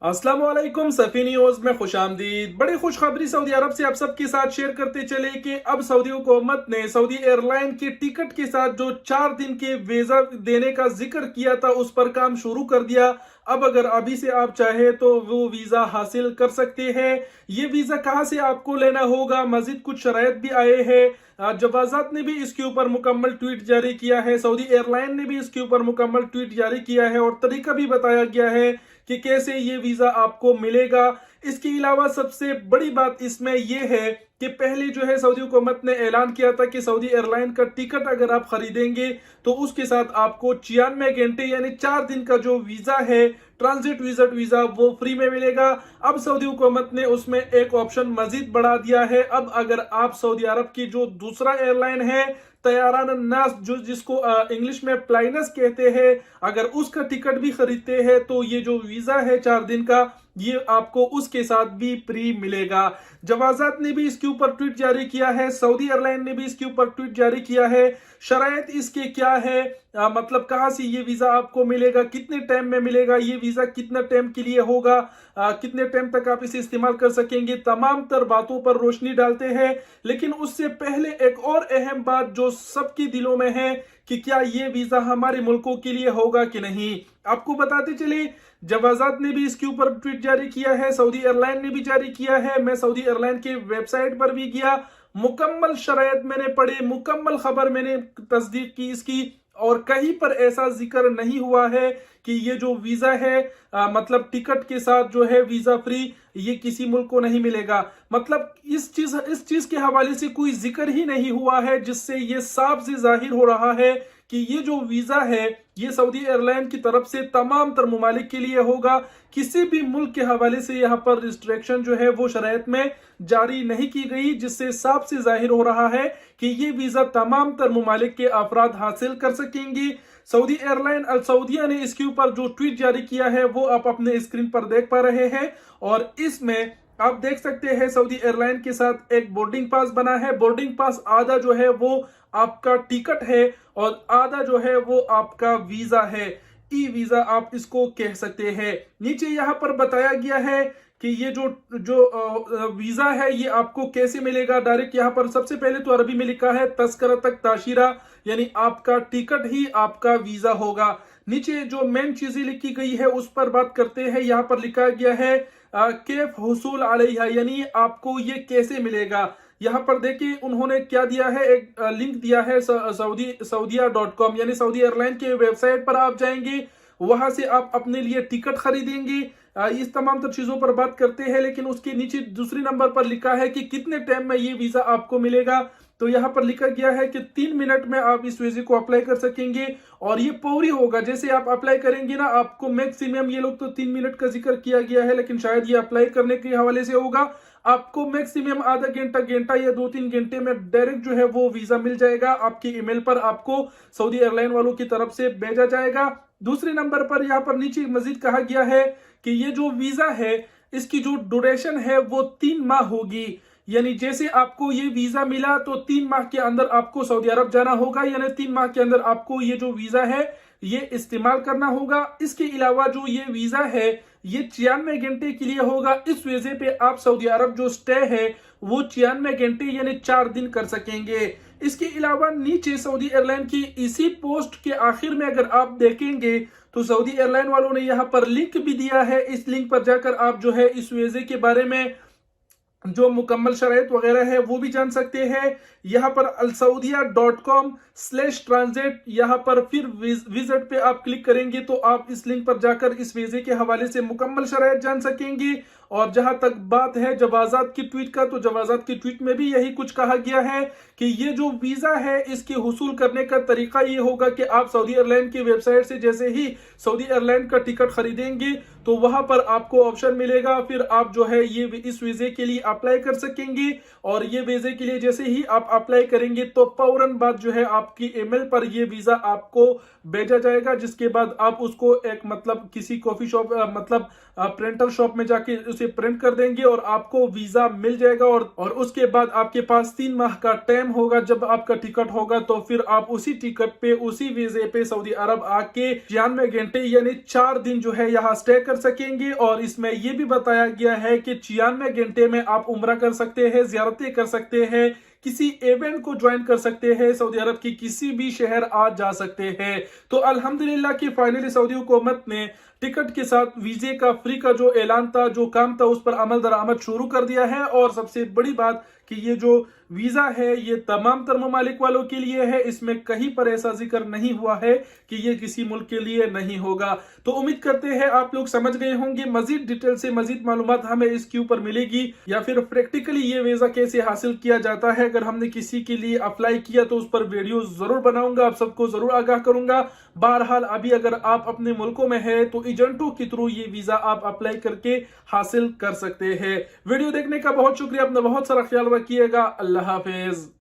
अस्सलाम वालेकुम। सफी न्यूज में खुशामदीद। बड़ी खुशखबरी सऊदी अरब से आप सबके साथ शेयर करते चले कि अब सऊदी हुकूमत ने सऊदी एयरलाइन के टिकट के साथ जो 4 दिन के वीजा देने का जिक्र किया था उस पर काम शुरू कर दिया। अब अगर अभी से आप चाहे तो वो वीजा हासिल कर सकते हैं। ये वीजा कहाँ से आपको लेना होगा, मजीद कुछ शरायत भी आए हैं। जवाजात ने भी इसके ऊपर मुकम्मल ट्वीट जारी किया है, सऊदी एयरलाइन ने भी इसके ऊपर मुकम्मल ट्वीट जारी किया है और तरीका भी बताया गया है कि कैसे ये वीजा आपको मिलेगा। इसके अलावा सबसे बड़ी बात इसमें यह है कि पहले जो है सऊदी हुकूमत ने ऐलान किया था कि सऊदी एयरलाइन का टिकट अगर आप खरीदेंगे तो उसके साथ आपको 96 घंटे यानी 4 दिन का जो वीजा है, ट्रांजिट विजिट वीजा, वो फ्री में मिलेगा। अब सऊदी हुकूमत ने उसमें एक ऑप्शन मजीद बढ़ा दिया है। अब अगर आप सऊदी अरब की जो दूसरा एयरलाइन है तैयारान नास, जो जिसको इंग्लिश में प्लाइनस कहते हैं, अगर उसका टिकट भी खरीदते हैं तो ये जो वीजा है 4 दिन का, ये आपको उसके साथ भी फ्री मिलेगा। जवाजात ने भी इसके ऊपर ट्वीट जारी किया है, सऊदी एयरलाइन ने भी इसके ऊपर ट्वीट जारी किया है। शरायत इसके क्या है, मतलब कहां से ये वीजा आपको मिलेगा, कितने टाइम में मिलेगा, ये वीजा कितना टाइम के लिए होगा, कितने टाइम तक आप इसे इस्तेमाल कर सकेंगे, तमाम तर बातों पर रोशनी डालते हैं। लेकिन उससे पहले एक और अहम बात जो सबके दिलों में है कि क्या ये वीजा हमारे मुल्कों के लिए होगा कि नहीं, आपको बताते चले। जवाजात ने भी इसके ऊपर ट्वीट जारी किया है, सऊदी एयरलाइन ने भी जारी किया है। मैं सऊदी एयरलाइन के वेबसाइट पर भी गया, मुकम्मल शरायत मैंने पढ़े, मुकम्मल खबर मैंने तस्दीक की इसकी, और कहीं पर ऐसा जिक्र नहीं हुआ है कि ये जो वीजा है मतलब टिकट के साथ जो है वीजा फ्री, ये किसी मुल्क को नहीं मिलेगा। मतलब इस चीज के हवाले से कोई जिक्र ही नहीं हुआ है, जिससे ये साफ से जाहिर हो रहा है कि ये जो वीजा है ये सऊदी एयरलाइन की तरफ से तमाम तर मुमालिक के लिए होगा। किसी भी मुल्क के हवाले से यहाँ पर रिस्ट्रिक्शन जो है वो शरायत में जारी नहीं की गई, जिससे साफ से जाहिर हो रहा है कि ये वीजा तमाम तर मुमालिक के अफराद हासिल कर सकेंगे। सऊदी एयरलाइन अल सऊदिया ने इसके ऊपर जो ट्वीट जारी किया है वो आप अपने स्क्रीन पर देख पा रहे हैं, और इसमें आप देख सकते हैं सऊदी एयरलाइन के साथ एक बोर्डिंग पास बना है। बोर्डिंग पास आधा जो है वो आपका टिकट है और आधा जो है वो आपका वीजा है, ई वीजा आप इसको कह सकते हैं। नीचे यहाँ पर बताया गया है कि ये जो जो वीजा है ये आपको कैसे मिलेगा। डायरेक्ट यहाँ पर सबसे पहले तो अरबी में लिखा है तस्करतक ताशीरा, यानी आपका टिकट ही आपका वीजा होगा। नीचे जो मेन चीजें लिखी गई है उस पर बात करते हैं। यहाँ पर लिखा गया है कैफ हुसूल अलैहा, यानी आपको ये कैसे मिलेगा। यहाँ पर देखिए उन्होंने क्या दिया है, एक लिंक दिया है सऊदिया.com, यानी सऊदी एयरलाइन के वेबसाइट पर आप जाएंगे, वहां से आप अपने लिए टिकट खरीदेंगे। इस तमाम तर चीजों पर बात करते हैं, लेकिन उसके नीचे दूसरी नंबर पर लिखा है कि कितने टाइम में ये वीजा आपको मिलेगा। तो यहाँ पर लिखा गया है कि 3 मिनट में आप इस वीजे को अप्लाई कर सकेंगे और ये फौरी होगा। जैसे आप अप्लाई करेंगे ना, आपको मैक्सिमम, ये लोग तो 3 मिनट का जिक्र किया गया है लेकिन शायद ये अप्लाई करने के हवाले से होगा, आपको मैक्सिमम आधा घंटा घंटा या 2-3 घंटे में डायरेक्ट जो है वो वीजा मिल जाएगा। आपकी ईमेल पर आपको सऊदी एयरलाइन वालों की तरफ से भेजा जाएगा। दूसरे नंबर पर यहाँ पर नीचे मजीद कहा गया है कि ये जो वीजा है इसकी जो ड्यूरेशन है वो 3 माह होगी। यानी जैसे आपको ये वीजा मिला तो 3 माह के अंदर आपको सऊदी अरब जाना होगा, यानी 3 माह के अंदर आपको ये जो वीजा है ये इस्तेमाल करना होगा। इसके अलावा जो ये वीजा है ये 96 घंटे के लिए होगा। इस वीजे पे आप सऊदी अरब जो स्टे है वो 96 घंटे यानी 4 दिन कर सकेंगे। इसके अलावा नीचे सऊदी एयरलाइन की इसी पोस्ट के आखिर में अगर आप देखेंगे तो सऊदी एयरलाइन वालों ने यहाँ पर लिंक भी दिया है। इस लिंक पर जाकर आप जो है इस वीजे के बारे में जो मुकम्मल शराइत वगैरह है वो भी जान सकते हैं। यहाँ पर alsaudia.com/transit, यहाँ पर फिर विजिट पे आप क्लिक करेंगे तो आप इस लिंक पर जाकर इस वीजे के हवाले से मुकम्मल शराइत जान सकेंगे। और जहां तक बात है जवाजात की ट्वीट का, तो जवाजात की ट्वीट में भी यही कुछ कहा गया है कि ये जो वीजा है इसके हुसूल करने का तरीका ये होगा कि आप सऊदी एयरलाइन की वेबसाइट से जैसे ही सऊदी एयरलाइन का टिकट खरीदेंगे तो वहां पर आपको ऑप्शन मिलेगा, फिर आप जो है ये इस वीजे के लिए अप्लाई कर सकेंगे। और ये वीजे के लिए जैसे ही आप अप्लाई करेंगे तो फौरन बाद जो है आपकी ईमेल पर ये वीजा आपको भेजा जाएगा, जिसके बाद आप उसको एक मतलब किसी कॉफी शॉप मतलब प्रिंटर शॉप में जाके उसे प्रिंट कर देंगे और आपको वीजा मिल जाएगा। और उसके बाद आपके पास 3 माह का टाइम होगा। जब आपका टिकट होगा तो फिर आप उसी टिकट पे, उसी वीजे पे सऊदी अरब आके 96 घंटे यानी 4 दिन जो है यहाँ स्टे कर सकेंगे। और इसमें यह भी बताया गया है कि 96 घंटे में आप उम्रा कर सकते हैं, ज़ियारतें कर सकते हैं, किसी इवेंट को ज्वाइन कर सकते हैं, सऊदी अरब की किसी भी शहर आ जा सकते हैं। तो अल्हम्दुलिल्लाह कि फाइनली सऊदी हुकूमत ने टिकट के साथ वीजे का फ्री का जो ऐलान था, जो काम था, उस पर अमल दरामद शुरू कर दिया है। और सबसे बड़ी बात कि ये जो वीजा है ये तमाम तर ममालिक वालों के लिए है। इसमें कहीं पर ऐसा जिक्र नहीं हुआ है कि ये किसी मुल्क के लिए नहीं होगा। तो उम्मीद करते हैं आप लोग समझ गए होंगे। मजीद डिटेल से मजीद मालूमात हमें इसके ऊपर मिलेगी, या फिर प्रैक्टिकली ये वीजा कैसे हासिल किया जाता है। अगर हमने किसी के लिए अप्लाई किया तो उस पर वीडियो जरूर बनाऊंगा, आप सबको जरूर आगाह करूंगा। बहरहाल अभी अगर आप अपने मुल्कों में है तो एजेंटों के थ्रू ये वीजा आप अप्लाई करके हासिल कर सकते हैं। वीडियो देखने का बहुत शुक्रिया, अपना बहुत सारा ख्याल रखिएगा। अल्लाह हाफिज।